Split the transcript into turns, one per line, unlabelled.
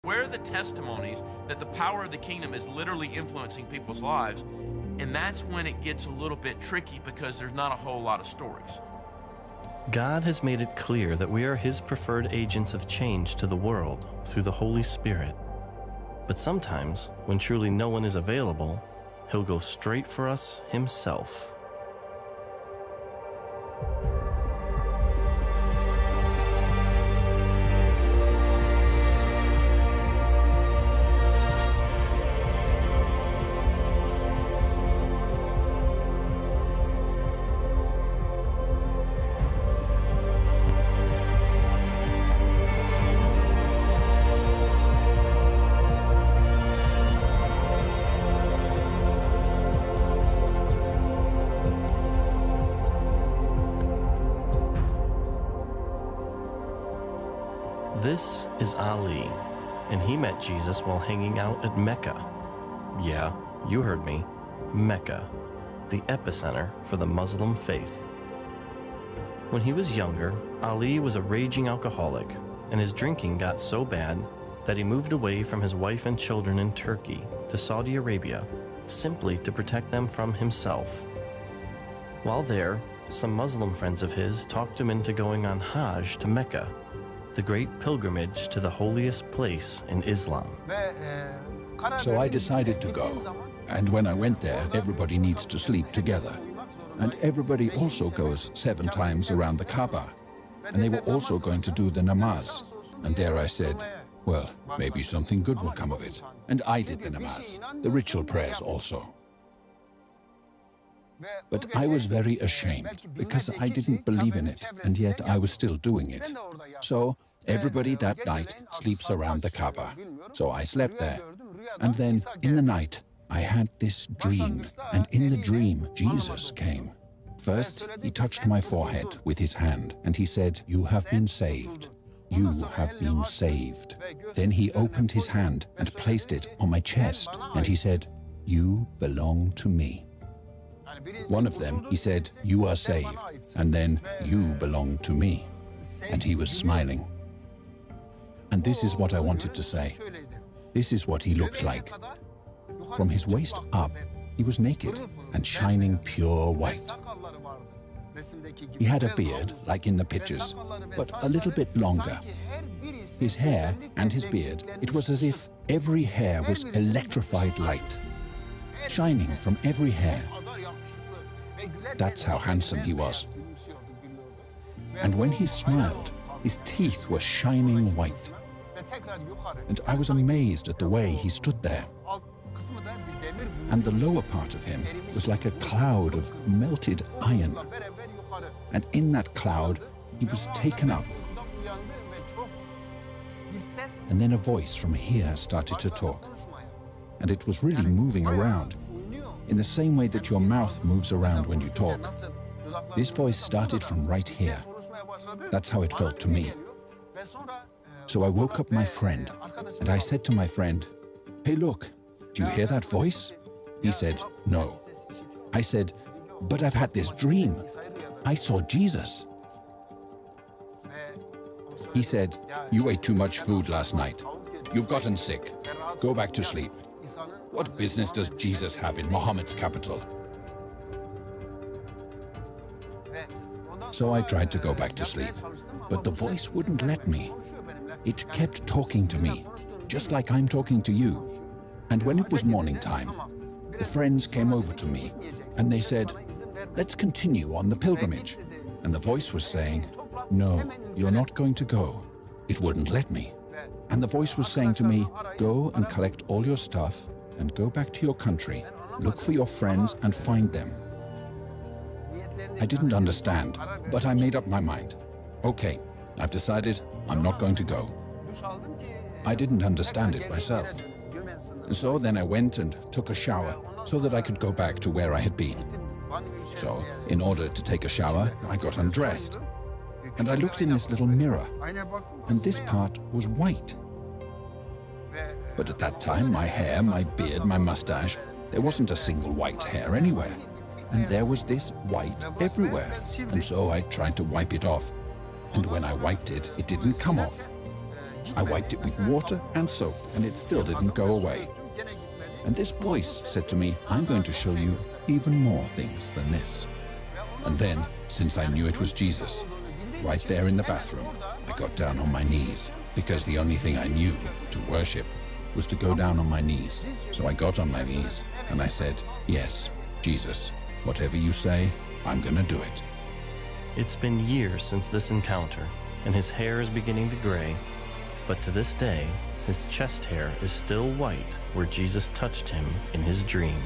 Where are the testimonies that the power of the kingdom is literally influencing people's lives? And that's when it gets a little bit tricky because there's not a whole lot of stories.
God has made it clear that we are His preferred agents of change to the world through the Holy Spirit. But sometimes, when truly no one is available, He'll go straight for us Himself. This is Ali, and he met Jesus while hanging out at Mecca. Yeah, you heard me, Mecca, the epicenter for the Muslim faith. When he was younger, Ali was a raging alcoholic, and his drinking got so bad that he moved away from his wife and children in Turkey to Saudi Arabia, simply to protect them from himself. While there, some Muslim friends of his talked him into going on Hajj to Mecca, the great pilgrimage to the holiest place in Islam.
So I decided to go. And when I went there, everybody needs to sleep together. And everybody also goes 7 times around the Kaaba. And they were also going to do the namaz. And there I said, well, maybe something good will come of it. And I did the namaz, the ritual prayers also. But I was very ashamed because I didn't believe in it, and yet I was still doing it. So everybody that night sleeps around the Kaaba. So I slept there. And then in the night, I had this dream, and in the dream, Jesus came. First, he touched my forehead with his hand, and he said, "You have been saved. You have been saved." Then he opened his hand and placed it on my chest, and he said, "You belong to me." One of them, he said, "You are saved," and then, "You belong to me." And he was smiling. And this is what I wanted to say. This is what he looked like. From his waist up, he was naked and shining pure white. He had a beard, like in the pictures, but a little bit longer. His hair and his beard, it was as if every hair was electrified light, shining from every hair. That's how handsome he was. And when he smiled, his teeth were shining white. And I was amazed at the way he stood there. And the lower part of him was like a cloud of melted iron. And in that cloud, he was taken up. And then a voice from here started to talk. And it was really moving around, in the same way that your mouth moves around when you talk. This voice started from right here. That's how it felt to me. So I woke up my friend, and I said to my friend, "Hey, look, do you hear that voice?" He said, "No." I said, "But I've had this dream. I saw Jesus." He said, "You ate too much food last night. You've gotten sick. Go back to sleep. What business does Jesus have in Muhammad's capital?" So I tried to go back to sleep, but the voice wouldn't let me. It kept talking to me, just like I'm talking to you. And when it was morning time, the friends came over to me, and they said, "Let's continue on the pilgrimage." And the voice was saying, "No, you're not going to go." It wouldn't let me. And the voice was saying to me, "Go and collect all your stuff and go back to your country. Look for your friends and find them." I didn't understand, but I made up my mind. Okay, I've decided I'm not going to go. I didn't understand it myself. So then I went and took a shower so that I could go back to where I had been. So, in order to take a shower, I got undressed. And I looked in this little mirror, and this part was white. But at that time, my hair, my beard, my mustache, there wasn't a single white hair anywhere. And there was this white everywhere. And so I tried to wipe it off. And when I wiped it, it didn't come off. I wiped it with water and soap, and it still didn't go away. And this voice said to me, I'm going to show you even more things than this. And then, since I knew it was Jesus, right there in the bathroom, I got down on my knees, because the only thing I knew to worship was to go down on my knees. So I got on my knees, and I said, yes, Jesus, whatever you say, I'm gonna do it.
It's been years since this encounter, and his hair is beginning to gray, but to this day, his chest hair is still white where Jesus touched him in his dream.